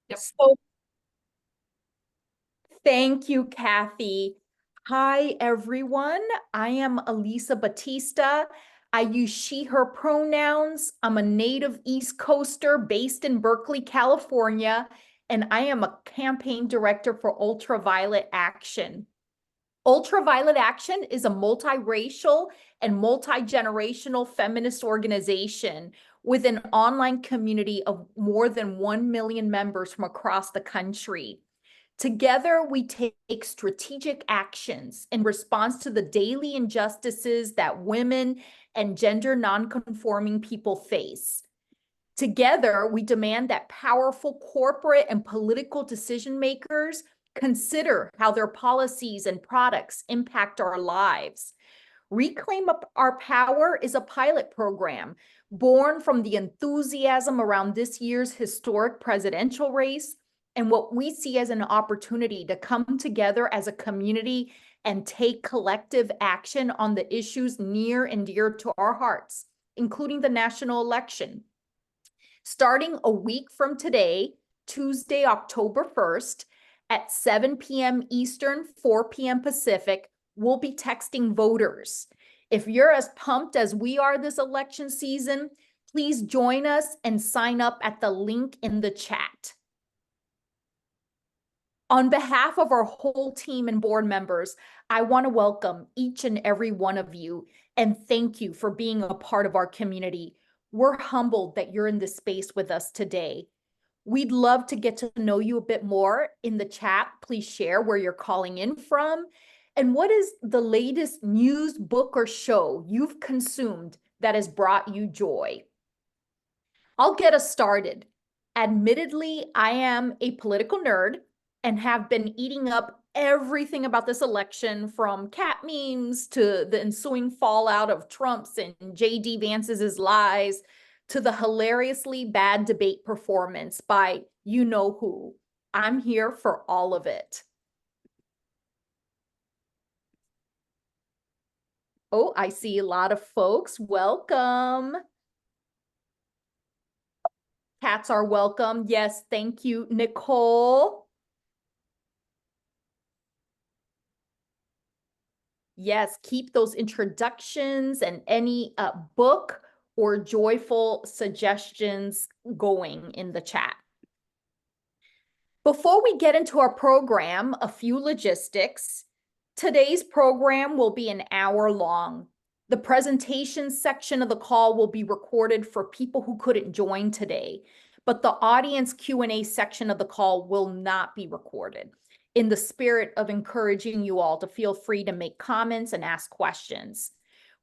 Yep. So thank you, Kathy. Hi, everyone. I am Elisa Batista. I use she, her pronouns. I'm a native East Coaster based in Berkeley, California, and I am a campaign director for Ultraviolet Action. Ultraviolet Action is a multiracial and multi-generational feminist organization with an online community of more than 1 million members from across the country. Together, we take strategic actions in response to the daily injustices that women and gender nonconforming people face. Together, we demand that powerful corporate and political decision makers consider how their policies and products impact our lives. Reclaim Our Power is a pilot program born from the enthusiasm around this year's historic presidential race and what we see as an opportunity to come together as a community and take collective action on the issues near and dear to our hearts, including the national election. Starting a week from today, Tuesday, October 1st, at 7 p.m. Eastern, 4 p.m. Pacific, we'll be texting voters. If you're as pumped as we are this election season, please join us and sign up at the link in the chat. On behalf of our whole team and board members, I want to welcome each and every one of you and thank you for being a part of our community. We're humbled that you're in this space with us today. We'd love to get to know you a bit more. In the chat, please share where you're calling in from and what is the latest news, book, or show you've consumed that has brought you joy. I'll get us started. Admittedly, I am a political nerd and have been eating up everything about this election, from cat memes to the ensuing fallout of Trump's and JD Vance's lies to the hilariously bad debate performance by you know who. I'm here for all of it. Oh, I see a lot of folks. Welcome. Cats are welcome. Yes, thank you, Nicole. Yes, keep those introductions and any book or joyful suggestions going in the chat. Before we get into our program, a few logistics. Today's program will be an hour long. The presentation section of the call will be recorded for people who couldn't join today, but the audience Q&A section of the call will not be recorded, in the spirit of encouraging you all to feel free to make comments and ask questions.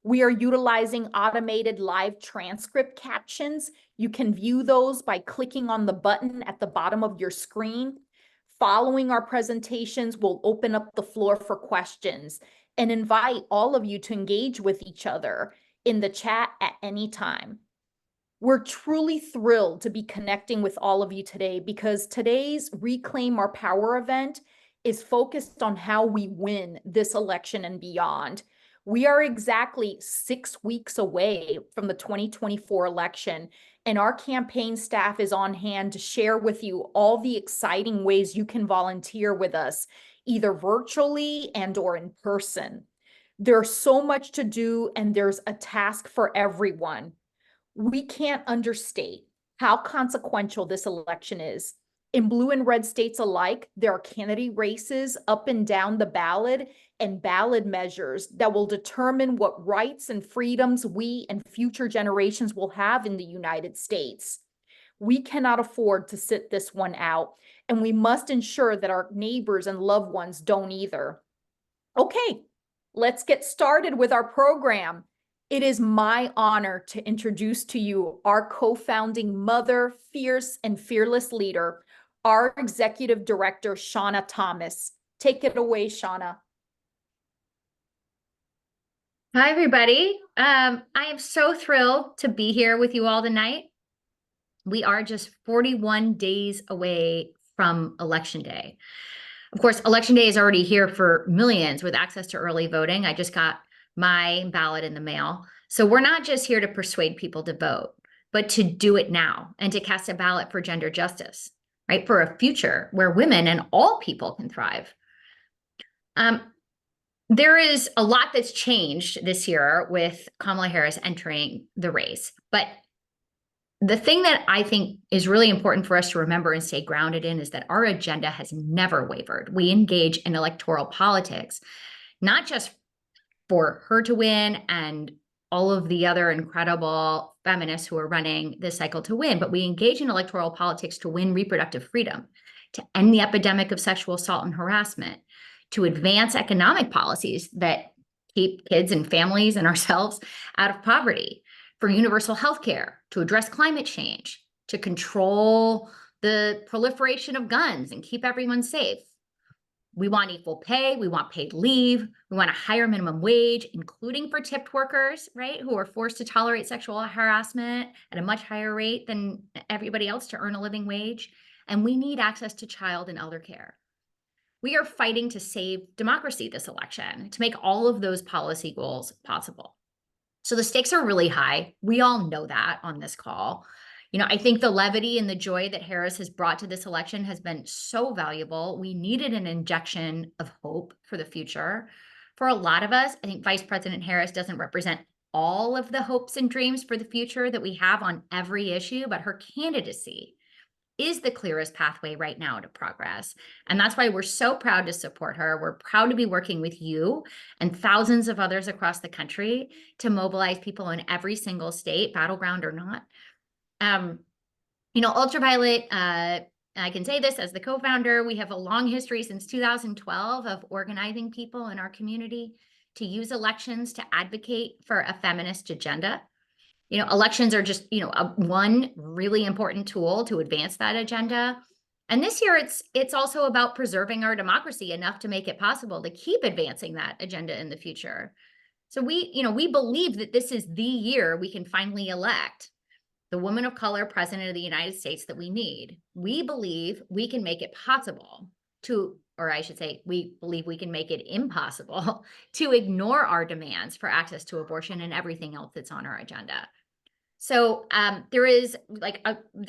We are utilizing automated live transcript captions. You can view those by clicking on the button at the bottom of your screen. Following our presentations, we'll open up the floor for questions and invite all of you to engage with each other in the chat at any time. We're truly thrilled to be connecting with all of you today because today's Reclaim Our Power event is focused on how we win this election and beyond. We are exactly 6 weeks away from the 2024 election, and our campaign staff is on hand to share with you all the exciting ways you can volunteer with us, either virtually and/or in person. There's so much to do, and there's a task for everyone. We can't understate how consequential this election is. In blue and red states alike, there are candidate races up and down the ballot and ballot measures that will determine what rights and freedoms we and future generations will have in the United States. We cannot afford to sit this one out, and we must ensure that our neighbors and loved ones don't either. Okay, let's get started with our program. It is my honor to introduce to you our co-founding mother, fierce and fearless leader, our executive director, Shauna Thomas. Take it away, Shauna. Hi, everybody. I am so thrilled to be here with you all tonight. We are just 41 days away from Election Day. Of course, Election Day is already here for millions with access to early voting. I just got my ballot in the mail. So we're not just here to persuade people to vote, but to do it now and to cast a ballot for gender justice. right? For a future where women and all people can thrive. There is a lot that's changed this year with Kamala Harris entering the race, but the thing that I think is really important for us to remember and stay grounded in is that our agenda has never wavered. We engage in electoral politics, not just for her to win and all of the other incredible feminists who are running this cycle to win, but we engage in electoral politics to win reproductive freedom, to end the epidemic of sexual assault and harassment, to advance economic policies that keep kids and families and ourselves out of poverty, for universal health care, to address climate change, to control the proliferation of guns and keep everyone safe. We want equal pay. We want paid leave. We want a higher minimum wage, including for tipped workers, right, who are forced to tolerate sexual harassment at a much higher rate than everybody else to earn a living wage. And we need access to child and elder care. We are fighting to save democracy this election, to make all of those policy goals possible. So the stakes are really high. We all know that on this call. I think the levity and the joy that Harris has brought to this election has been so valuable. We needed an injection of hope for the future. For a lot of us, I think Vice President Harris doesn't represent all of the hopes and dreams for the future that we have on every issue, but her candidacy is the clearest pathway right now to progress. And that's why we're so proud to support her. We're proud to be working with you and thousands of others across the country to mobilize people in every single state, battleground or not. Ultraviolet, I can say this as the co-founder, we have a long history since 2012 of organizing people in our community to use elections to advocate for a feminist agenda. Elections are just, one really important tool to advance that agenda. And this year, it's also about preserving our democracy enough to make it possible to keep advancing that agenda in the future. So we believe that this is the year we can finally elect the woman of color president of the United States that we need. We believe we can make it possible to, or I should say, we believe we can make it impossible to ignore our demands for access to abortion and everything else that's on our agenda. So there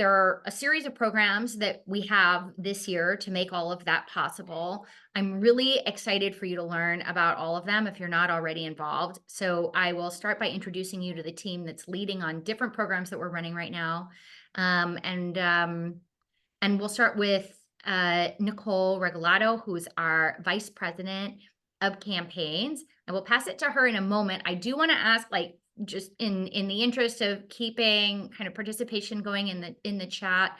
are a series of programs that we have this year to make all of that possible. I'm really excited for you to learn about all of them if you're not already involved. So I will start by introducing you to the team that's leading on different programs that we're running right now. And we'll start with Nicole Regalado, who's our Vice President of Campaigns. And we'll pass it to her in a moment. I do want to ask, just in the interest of keeping kind of participation going in the chat,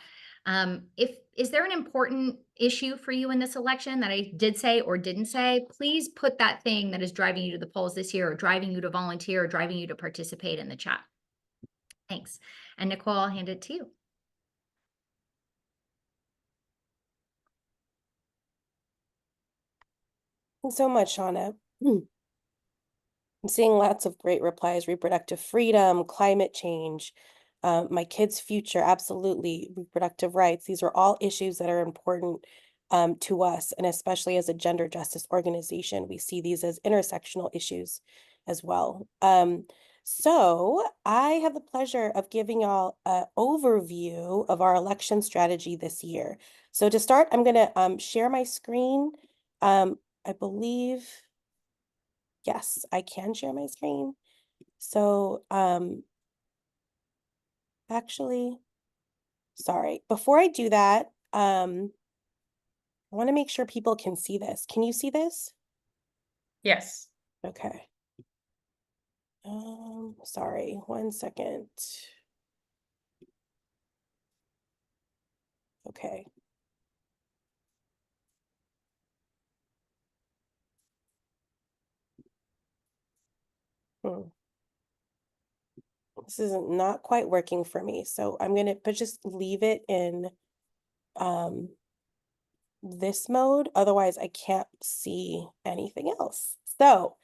is there an important issue for you in this election that I did say or didn't say? Please put that thing that is driving you to the polls this year, or driving you to volunteer, or driving you to participate in the chat. Thanks. And Nicole, I'll hand it to you. Thanks so much, Shauna. I'm seeing lots of great replies: reproductive freedom, climate change, my kids' future, absolutely, reproductive rights. These are all issues that are important to us, and especially as a gender justice organization, we see these as intersectional issues as well. So I have the pleasure of giving y'all an overview of our election strategy this year. So to start, I'm going to share my screen. I believe, yes, I can share my screen. So, actually, sorry, before I do that, I want to make sure people can see this. Can you see this? Yes. Okay. Sorry, 1 second. Okay. This is not quite working for me, so I'm gonna just leave it in this mode. Otherwise, I can't see anything else. So,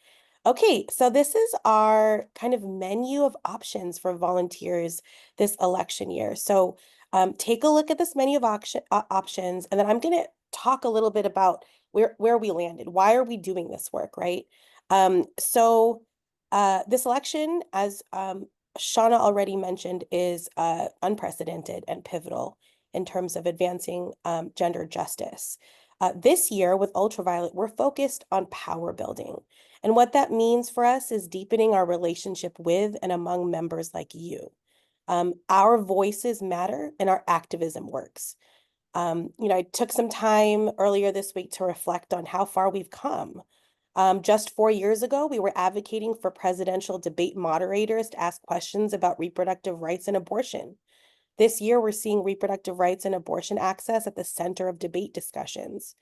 okay, so this is our kind of menu of options for volunteers this election year. So take a look at this menu of options, and then I'm gonna talk a little bit about where we landed. Why are we doing this work, right? This election, as Shauna already mentioned, is unprecedented and pivotal in terms of advancing gender justice. This year with Ultraviolet, we're focused on power building. And what that means for us is deepening our relationship with and among members like you. Our voices matter and our activism works. I took some time earlier this week to reflect on how far we've come. Just 4 years ago, we were advocating for presidential debate moderators to ask questions about reproductive rights and abortion. This year, we're seeing reproductive rights and abortion access at the center of debate discussions.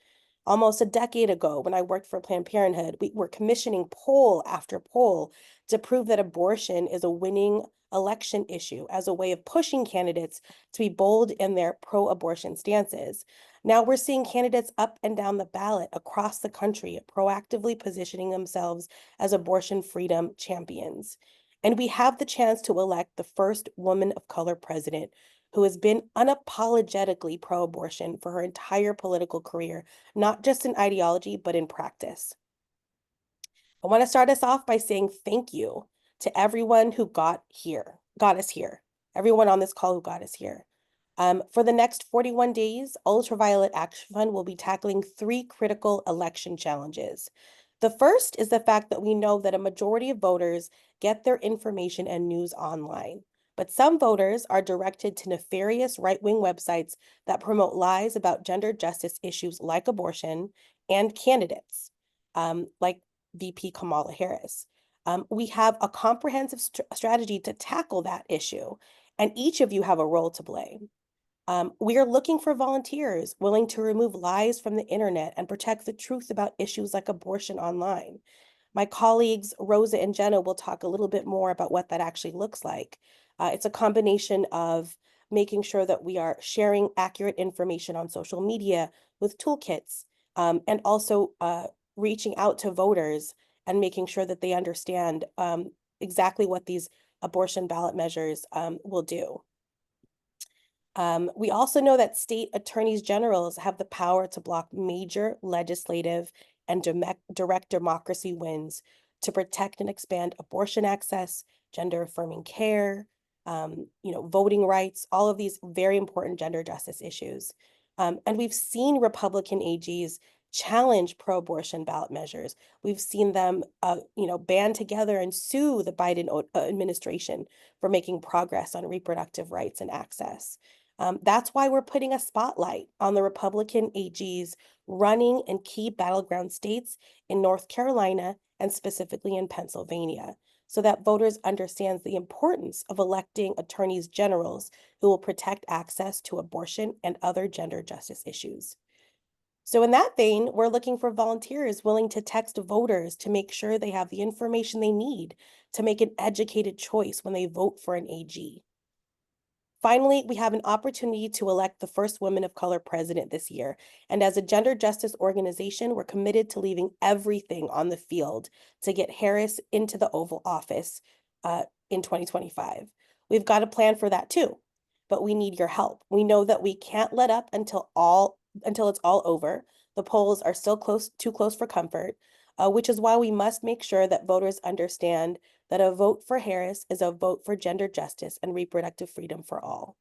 Almost a decade ago, when I worked for Planned Parenthood, we were commissioning poll after poll to prove that abortion is a winning election issue as a way of pushing candidates to be bold in their pro-abortion stances. Now we're seeing candidates up and down the ballot across the country proactively positioning themselves as abortion freedom champions. And we have the chance to elect the first woman of color president who has been unapologetically pro-abortion for her entire political career, not just in ideology, but in practice. I want to start us off by saying thank you to everyone who got us here, everyone on this call who got us here. For the next 41 days, Ultraviolet Action Fund will be tackling 3 critical election challenges. The first is the fact that we know that a majority of voters get their information and news online, but some voters are directed to nefarious right-wing websites that promote lies about gender justice issues like abortion and candidates, like VP Kamala Harris. We have a comprehensive strategy to tackle that issue, and each of you have a role to play. We are looking for volunteers willing to remove lies from the internet and protect the truth about issues like abortion online. My colleagues, Rosa and Jenna, will talk a little bit more about what that actually looks like. It's a combination of making sure that we are sharing accurate information on social media with toolkits, and also reaching out to voters and making sure that they understand exactly what these abortion ballot measures will do. We also know that state attorneys generals have the power to block major legislative and direct democracy wins to protect and expand abortion access, gender affirming care, voting rights, all of these very important gender justice issues. And we've seen Republican AGs challenge pro-abortion ballot measures. We've seen them, band together and sue the Biden administration for making progress on reproductive rights and access. That's why we're putting a spotlight on the Republican AGs running in key battleground states in North Carolina and specifically in Pennsylvania, so that voters understand the importance of electing attorneys generals who will protect access to abortion and other gender justice issues. So in that vein, we're looking for volunteers willing to text voters to make sure they have the information they need to make an educated choice when they vote for an AG. Finally, we have an opportunity to elect the first woman of color president this year. And as a gender justice organization, we're committed to leaving everything on the field to get Harris into the Oval Office in 2025. We've got a plan for that too, but we need your help. We know that we can't let up until it's all over. The polls are still too close for comfort, which is why we must make sure that voters understand that a vote for Harris is a vote for gender justice and reproductive freedom for all.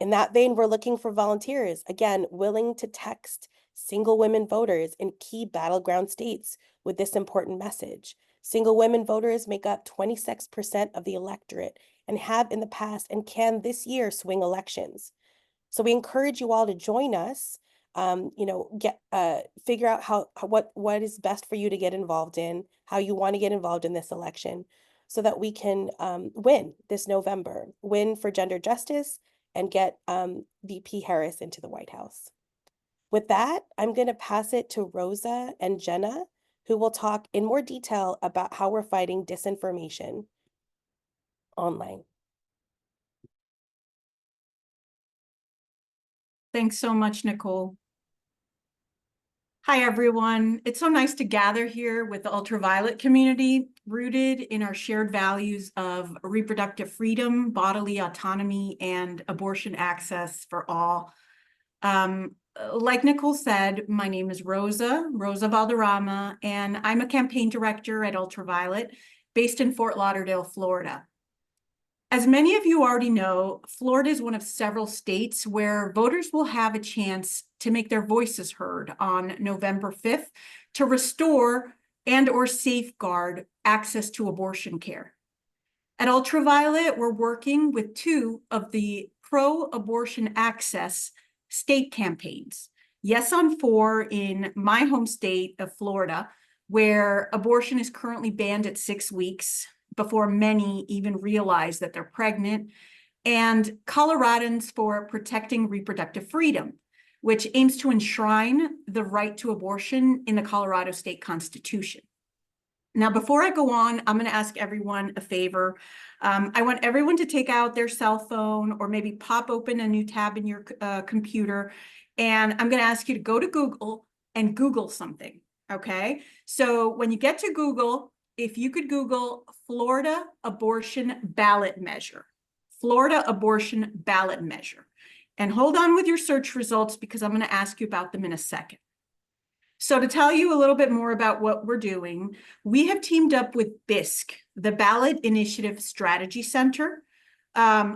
In that vein, we're looking for volunteers, again, willing to text single women voters in key battleground states with this important message. Single women voters make up 26% of the electorate and have in the past and can this year swing elections. So we encourage you all to join us, figure out what is best for you to get involved in, how you want to get involved in this election, so that we can win this November, win for gender justice, and get VP Harris into the White House. With that, I'm going to pass it to Rosa and Jenna, who will talk in more detail about how we're fighting disinformation online. Thanks so much, Nicole. Hi, everyone. It's so nice to gather here with the Ultraviolet community, rooted in our shared values of reproductive freedom, bodily autonomy, and abortion access for all. Like Nicole said, my name is Rosa Valderrama, and I'm a campaign director at Ultraviolet, based in Fort Lauderdale, Florida. As many of you already know, Florida is one of several states where voters will have a chance to make their voices heard on November 5th to restore and/or safeguard access to abortion care. At Ultraviolet, we're working with 2 of the pro-abortion access state campaigns. Yes on 4 in my home state of Florida, where abortion is currently banned at 6 weeks before many even realize that they're pregnant, and Coloradans for Protecting Reproductive Freedom, which aims to enshrine the right to abortion in the Colorado State Constitution. Now, before I go on, I'm going to ask everyone a favor. I want everyone to take out their cell phone or maybe pop open a new tab in your computer. And I'm going to ask you to go to Google and Google something. Okay. So when you get to Google, if you could Google Florida abortion ballot measure, Florida abortion ballot measure, and hold on with your search results because I'm going to ask you about them in a second. So to tell you a little bit more about what we're doing, we have teamed up with BISC, the Ballot Initiative Strategy Center,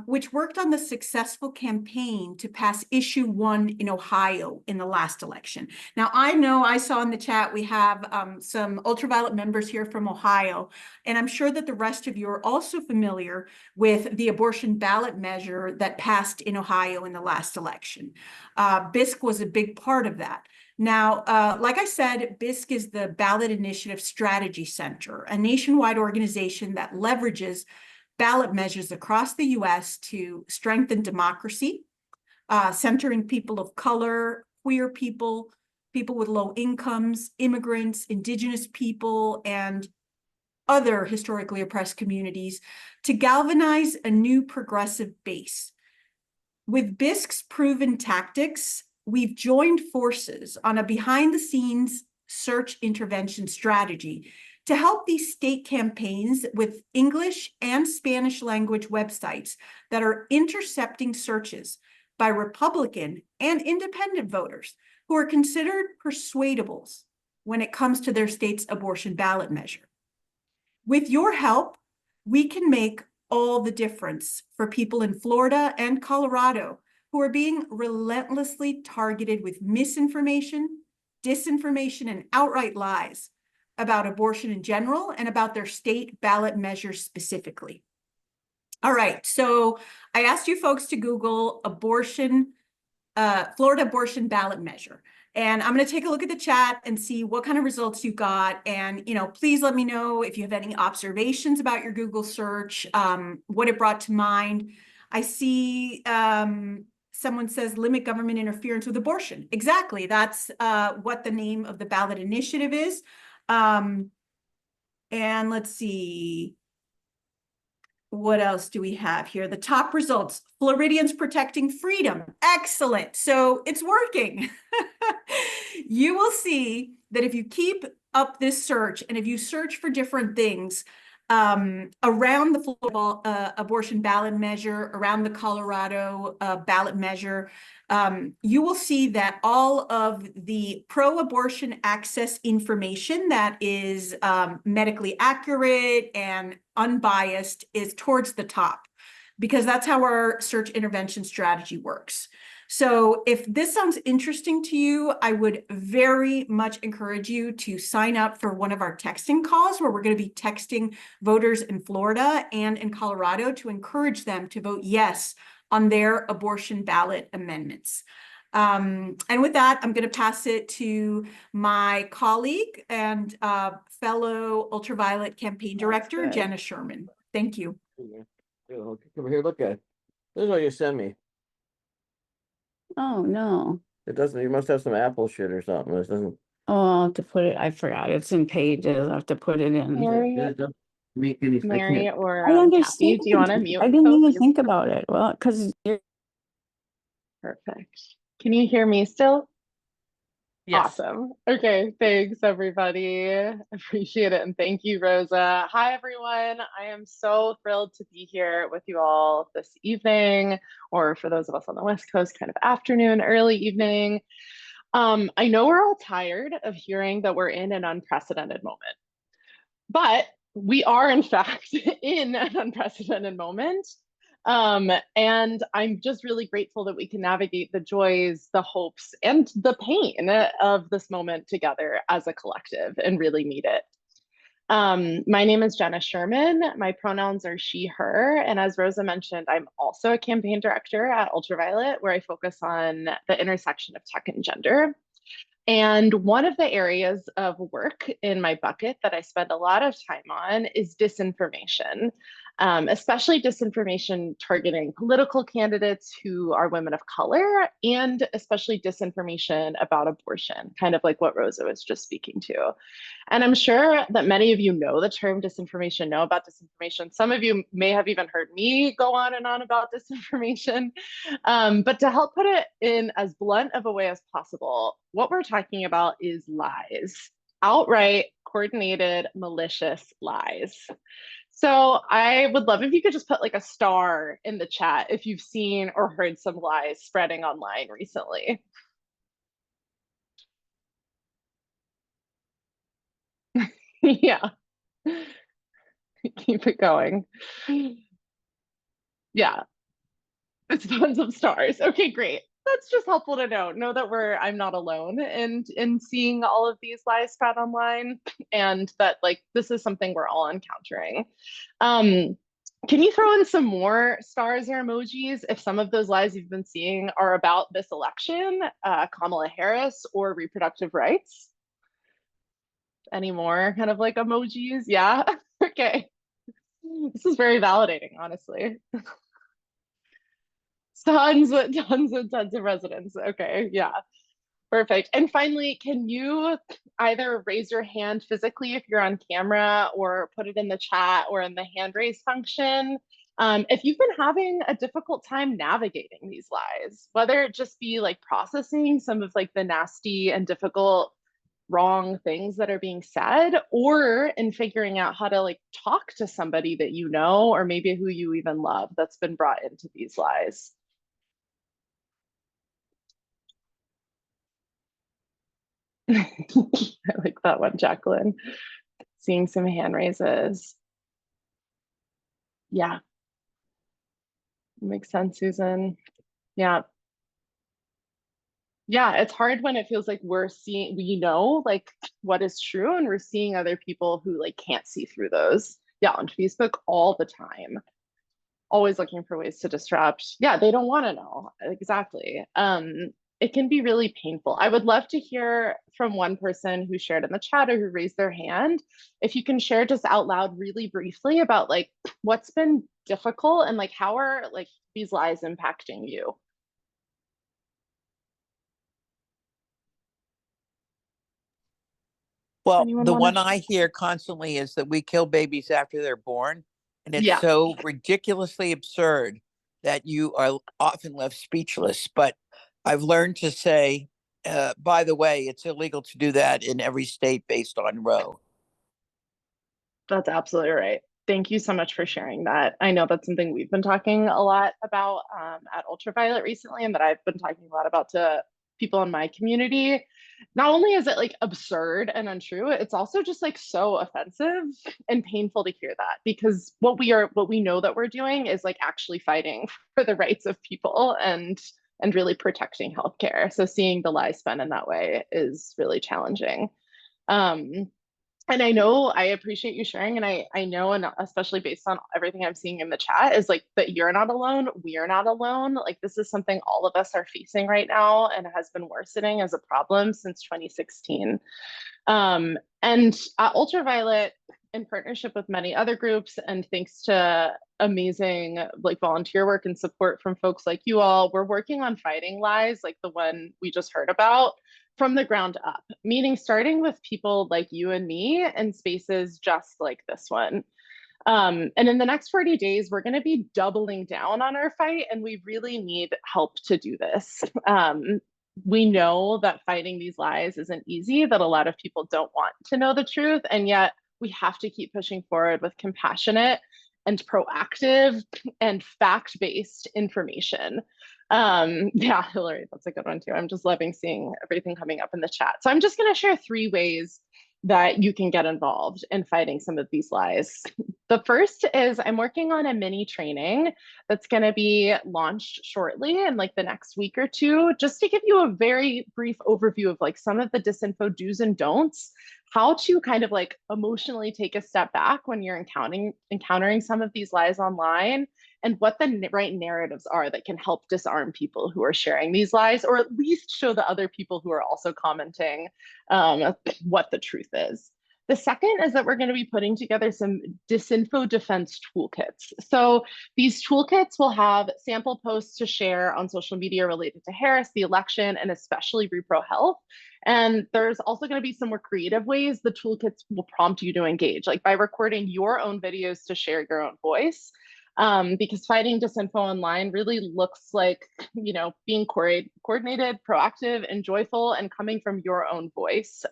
which worked on the successful campaign to pass issue 1 in Ohio in the last election. Now, I saw in the chat we have some Ultraviolet members here from Ohio, and I'm sure that the rest of you are also familiar with the abortion ballot measure that passed in Ohio in the last election. BISC was a big part of that. Now, like I said, BISC is the Ballot Initiative Strategy Center, a nationwide organization that leverages ballot measures across the U.S. to strengthen democracy, centering people of color, queer people, people with low incomes, immigrants, indigenous people, and other historically oppressed communities to galvanize a new progressive base. With BISC's proven tactics, we've joined forces on a behind-the-scenes search intervention strategy to help these state campaigns with English and Spanish language websites that are intercepting searches by Republican and independent voters who are considered persuadables when it comes to their state's abortion ballot measure. With your help, we can make all the difference for people in Florida and Colorado who are being relentlessly targeted with misinformation, disinformation, and outright lies about abortion in general and about their state ballot measures specifically. All right, so I asked you folks to Google abortion, Florida abortion ballot measure. And I'm going to take a look at the chat and see what kind of results you got. And, please let me know if you have any observations about your Google search, what it brought to mind. I see someone says limit government interference with abortion. Exactly. That's what the name of the ballot initiative is. And let's see. What else do we have here? The top results, Floridians Protecting Freedom. Excellent. So it's working. You will see that if you keep up this search and if you search for different things around the Florida abortion ballot measure, around the Colorado ballot measure, you will see that all of the pro-abortion access information that is medically accurate and unbiased is towards the top, because that's how our search intervention strategy works. So if this sounds interesting to you, I would very much encourage you to sign up for one of our texting calls where we're going to be texting voters in Florida and in Colorado to encourage them to vote yes on their abortion ballot amendments. And with that, I'm going to pass it to my colleague and fellow Ultraviolet campaign director, Jenna Sherman. Thank you. Come here, look at it. This is what you sent me. Oh, no. It doesn't, you must have some Apple shit or something. This doesn't. Oh, I'll have to put it, I forgot, it's in Pages, I have to put it in. Mary, It doesn't make any. I Mary can't. or I Kathy, understand. do you want to mute? I didn't even folks? think about it. Well, because you're. Perfect. Can you hear me still? Yes. Awesome. Okay, thanks everybody. Appreciate it. And thank you, Rosa. Hi, everyone. I am so thrilled to be here with you all this evening, or for those of us on the West Coast, kind of afternoon, early evening. I know we're all tired of hearing that we're in an unprecedented moment, but we are in fact in an unprecedented moment. And I'm just really grateful that we can navigate the joys, the hopes, and the pain of this moment together as a collective and really meet it. My name is Jenna Sherman. My pronouns are she, her. And as Rosa mentioned, I'm also a campaign director at Ultraviolet, where I focus on the intersection of tech and gender. And one of the areas of work in my bucket that I spend a lot of time on is disinformation, especially disinformation targeting political candidates who are women of color, and especially disinformation about abortion, kind of like what Rosa was just speaking to. And I'm sure that many of you know the term disinformation, know about disinformation. Some of you may have even heard me go on and on about disinformation. But to help put it in as blunt of a way as possible, what we're talking about is lies, outright, coordinated, malicious lies. So I would love if you could just put like a star in the chat if you've seen or heard some lies spreading online recently. Yeah. Keep it going. Yeah. It's tons of stars. Okay, great. That's just helpful to know that I'm not alone in seeing all of these lies spread online, and that like this is something we're all encountering. Can you throw in some more stars or emojis if some of those lies you've been seeing are about this election, Kamala Harris, or reproductive rights? Any more kind of like emojis? Yeah. Okay. This is very validating, honestly. Tons of residents. Okay, yeah, perfect. And finally, can you either raise your hand physically if you're on camera, or put it in the chat or in the hand raise function if you've been having a difficult time navigating these lies, whether it just be like processing some of like the nasty and difficult wrong things that are being said, or in figuring out how to like talk to somebody that you know, or maybe who you even love, that's been brought into these lies. I like that one, Jacqueline. Seeing some hand raises. Yeah. Makes sense, Susan. Yeah. Yeah, it's hard when it feels like we know like what is true, and we're seeing other people who like can't see through those. Yeah, on Facebook all the time. Always looking for ways to disrupt. Yeah, they don't want to know. Exactly. It can be really painful. I would love to hear from one person who shared in the chat or who raised their hand. If you can share just out loud really briefly about like what's been difficult and like how are like these lies impacting you? Well, Anyone the wanna one I share? hear constantly is that we kill babies after they're born. And it's Yeah, so ridiculously absurd that you are often left speechless. But I've learned to say, by the way, it's illegal to do that in every state based on Roe. that's absolutely right. Thank you so much for sharing that. I know that's something we've been talking a lot about at Ultraviolet recently, and that I've been talking a lot about to people in my community. Not only is it like absurd and untrue, it's also just like so offensive and painful to hear that, because what we know that we're doing is like actually fighting for the rights of people and really protecting healthcare. So seeing the lie spun in that way is really challenging. And I know I appreciate you sharing, and I know, and especially based on everything I'm seeing in the chat, is like that you're not alone, we're not alone. Like this is something all of us are facing right now, and has been worsening as a problem since 2016. And at Ultraviolet, in partnership with many other groups, and thanks to amazing like volunteer work and support from folks like you all, we're working on fighting lies like the one we just heard about from the ground up, meaning starting with people like you and me in spaces just like this one. And in the next 40 days, we're going to be doubling down on our fight, and we really need help to do this. We know that fighting these lies isn't easy, that a lot of people don't want to know the truth, and yet we have to keep pushing forward with compassionate and proactive and fact-based information. Yeah, Hillary, that's a good one too. I'm just loving seeing everything coming up in the chat. So I'm just going to share 3 ways that you can get involved in fighting some of these lies. The first is I'm working on a mini training that's going to be launched shortly in like the next week or two, just to give you a very brief overview of like some of the disinfo do's and don'ts, how to kind of like emotionally take a step back when you're encountering some of these lies online, and what the right narratives are that can help disarm people who are sharing these lies, or at least show the other people who are also commenting what the truth is. The second is that we're going to be putting together some disinfo defense toolkits. So these toolkits will have sample posts to share on social media related to Harris, the election, and especially Repro Health. And there's also going to be some more creative ways the toolkits will prompt you to engage, like by recording your own videos to share your own voice. Because fighting disinfo online really looks like, you know, being coordinated, proactive, and joyful, and coming from your own voice.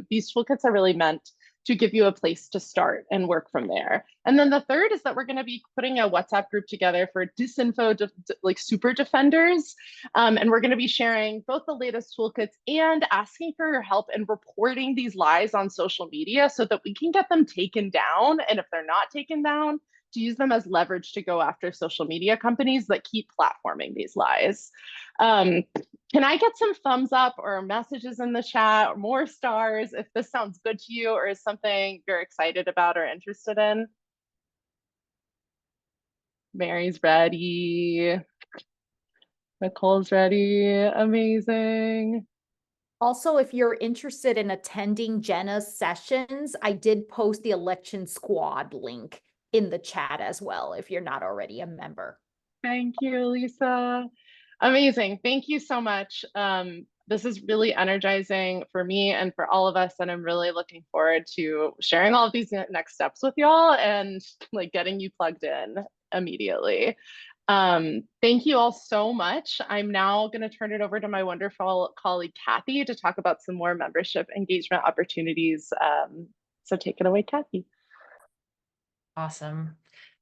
These toolkits are really meant to give you a place to start and work from there. And then the third is that we're going to be putting a WhatsApp group together for disinfo, like super defenders. And we're going to be sharing both the latest toolkits and asking for your help in reporting these lies on social media so that we can get them taken down. And if they're not taken down, to use them as leverage to go after social media companies that keep platforming these lies. Can I get some thumbs up or messages in the chat or more stars if this sounds good to you or is something you're excited about or interested in? Mary's ready. Nicole's ready. Amazing. Also, if you're interested in attending Jenna's sessions, I did post the election squad link in the chat as well, if you're not already a member. Thank you, Lisa. Amazing. Thank you so much. This is really energizing for me and for all of us, and I'm really looking forward to sharing all of these next steps with y'all and like getting you plugged in immediately. Thank you all so much. I'm now going to turn it over to my wonderful colleague, Kathy, to talk about some more membership engagement opportunities. So take it away, Kathy. Awesome.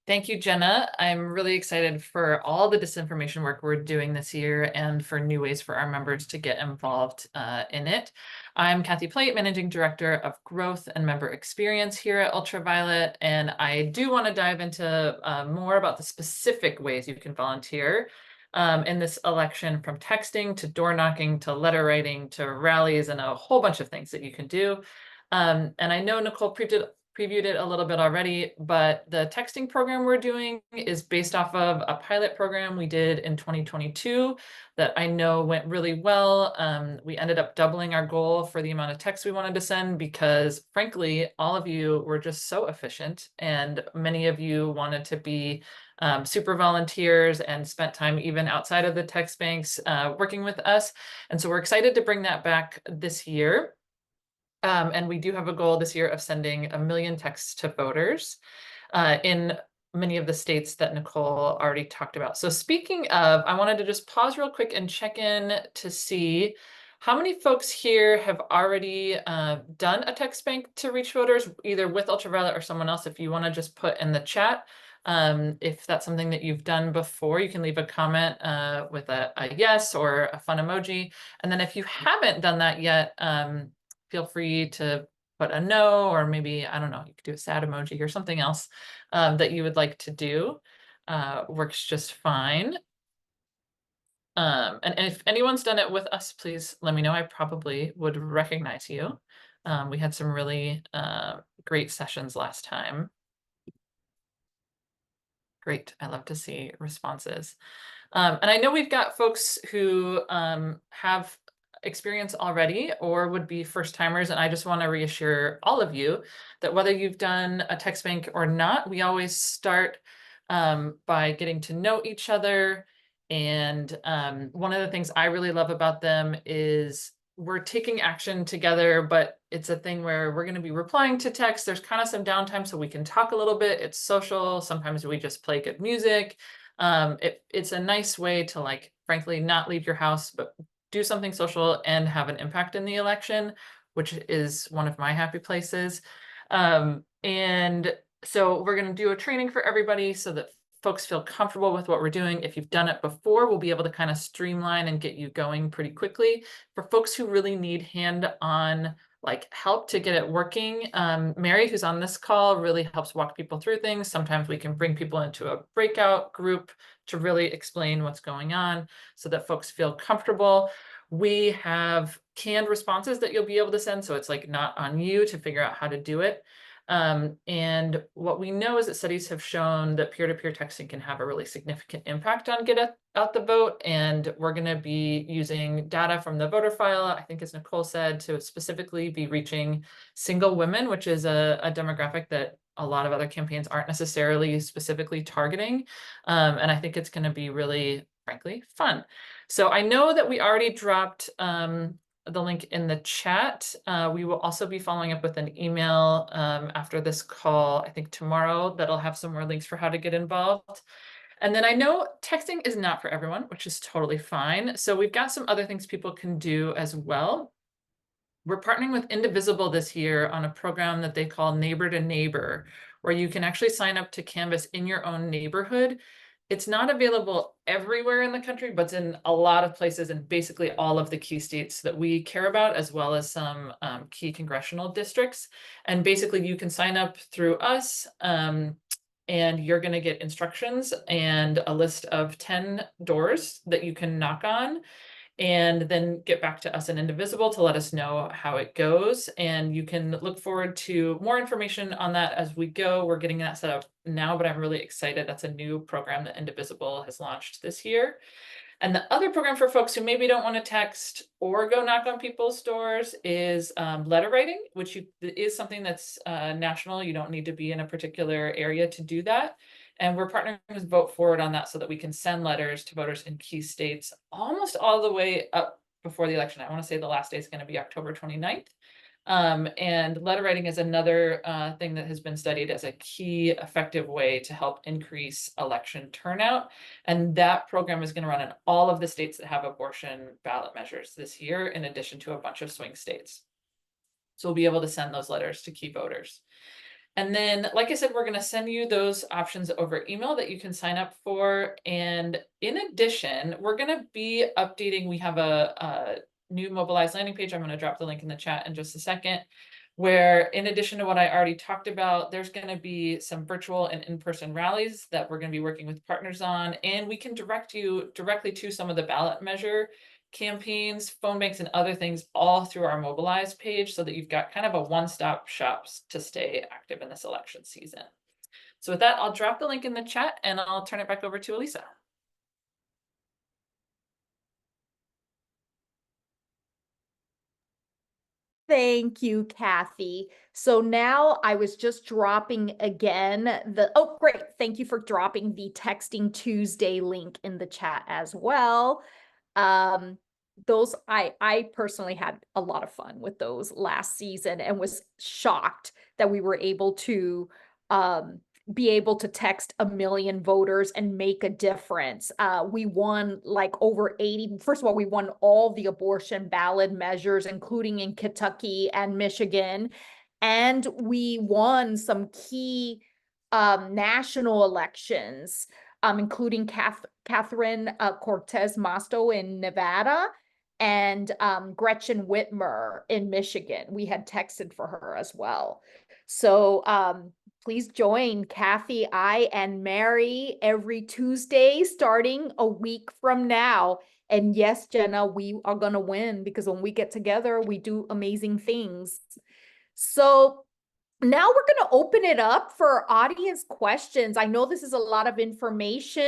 Thank you, Jenna. I'm really excited for all the disinformation work we're doing this year and for new ways for our members to get involved in it. I'm Kathy Plate, Managing Director of Growth and Member Experience here at Ultraviolet, and I do want to dive into more about the specific ways you can volunteer in this election, from texting to door knocking to letter writing to rallies and a whole bunch of things that you can do. And I know Nicole previewed it a little bit already, but the texting program we're doing is based off of a pilot program we did in 2022 that I know went really well. We ended up doubling our goal for the amount of texts we wanted to send because, frankly, all of you were just so efficient, and many of you wanted to be super volunteers and spent time even outside of the text banks working with us. And so we're excited to bring that back this year. And we do have a goal this year of sending 1 million texts to voters in many of the states that Nicole already talked about. So speaking of, I wanted to just pause real quick and check in to see how many folks here have already done a text bank to reach voters, either with Ultraviolet or someone else. If you want to just put in the chat, if that's something that you've done before, you can leave a comment with a yes or a fun emoji. And then if you haven't done that yet, feel free to put a no, or maybe, I don't know, you could do a sad emoji or something else that you would like to do. Works just fine. And if anyone's done it with us, please let me know. I probably would recognize you. We had some really great sessions last time. Great. I love to see responses. And I know we've got folks who have experience already or would be first timers. And I just want to reassure all of you that whether you've done a text bank or not, we always start by getting to know each other. And one of the things I really love about them is we're taking action together, but it's a thing where we're going to be replying to text. There's kind of some downtime so we can talk a little bit. It's social. Sometimes we just play good music. It's a nice way to, like, frankly, not leave your house, but do something social and have an impact in the election, which is one of my happy places. And so we're going to do a training for everybody so that folks feel comfortable with what we're doing. If you've done it before, we'll be able to kind of streamline and get you going pretty quickly. For folks who really need hand-on like help to get it working. Mary, who's on this call, really helps walk people through things. Sometimes we can bring people into a breakout group to really explain what's going on so that folks feel comfortable. We have canned responses that you'll be able to send, so it's like not on you to figure out how to do it. And what we know is that studies have shown that peer-to-peer texting can have a really significant impact on get out the vote. And we're going to be using data from the voter file, I think as Nicole said, to specifically be reaching single women, which is a demographic that a lot of other campaigns aren't necessarily specifically targeting. And I think it's going to be really, frankly, fun. So I know that we already dropped the link in the chat. We will also be following up with an email after this call, I think tomorrow, that'll have some more links for how to get involved. And then I know texting is not for everyone, which is totally fine. So we've got some other things people can do as well. We're partnering with Indivisible this year on a program that they call Neighbor to Neighbor, where you can actually sign up to canvass in your own neighborhood. It's not available everywhere in the country, but it's in a lot of places and basically all of the key states that we care about, as well as some key congressional districts. And basically you can sign up through us and you're going to get instructions and a list of 10 doors that you can knock on, and then get back to us in Indivisible to let us know how it goes. And you can look forward to more information on that as we go. We're getting that set up now, but I'm really excited. That's a new program that Indivisible has launched this year. And the other program for folks who maybe don't want to text or go knock on people's doors is letter writing, which is something that's national. You don't need to be in a particular area to do that. And we're partnering with Vote Forward on that so that we can send letters to voters in key states almost all the way up before the election. I want to say the last day is going to be October 29th. And letter writing is another thing that has been studied as a key effective way to help increase election turnout. And that program is going to run in all of the states that have abortion ballot measures this year, in addition to a bunch of swing states. So we'll be able to send those letters to key voters. And then, like I said, we're going to send you those options over email that you can sign up for. And in addition, we're going to be updating. We have a new Mobilize landing page. I'm going to drop the link in the chat in just a second, where in addition to what I already talked about, there's going to be some virtual and in-person rallies that we're going to be working with partners on. And we can direct you directly to some of the ballot measure campaigns, phone banks, and other things all through our Mobilize page, so that you've got kind of a one-stop shop to stay active in this election season. So with that, I'll drop the link in the chat and I'll turn it back over to Elisa. Thank you, Kathy. So now I was just dropping again oh, great. Thank you for dropping the Texting Tuesday link in the chat as well. Those I personally had a lot of fun with those last season and was shocked that we were able to be able to text 1 million voters and make a difference. We won like over 80. First of all, we won all the abortion ballot measures, including in Kentucky and Michigan. And we won some key national elections, including Catherine Cortez Masto in Nevada and Gretchen Whitmer in Michigan. We had texted for her as well. So please join Kathy, I, and Mary every Tuesday starting a week from now. And yes, Jenna, we are going to win, because when we get together, we do amazing things. So now we're going to open it up for audience questions. I know this is a lot of information.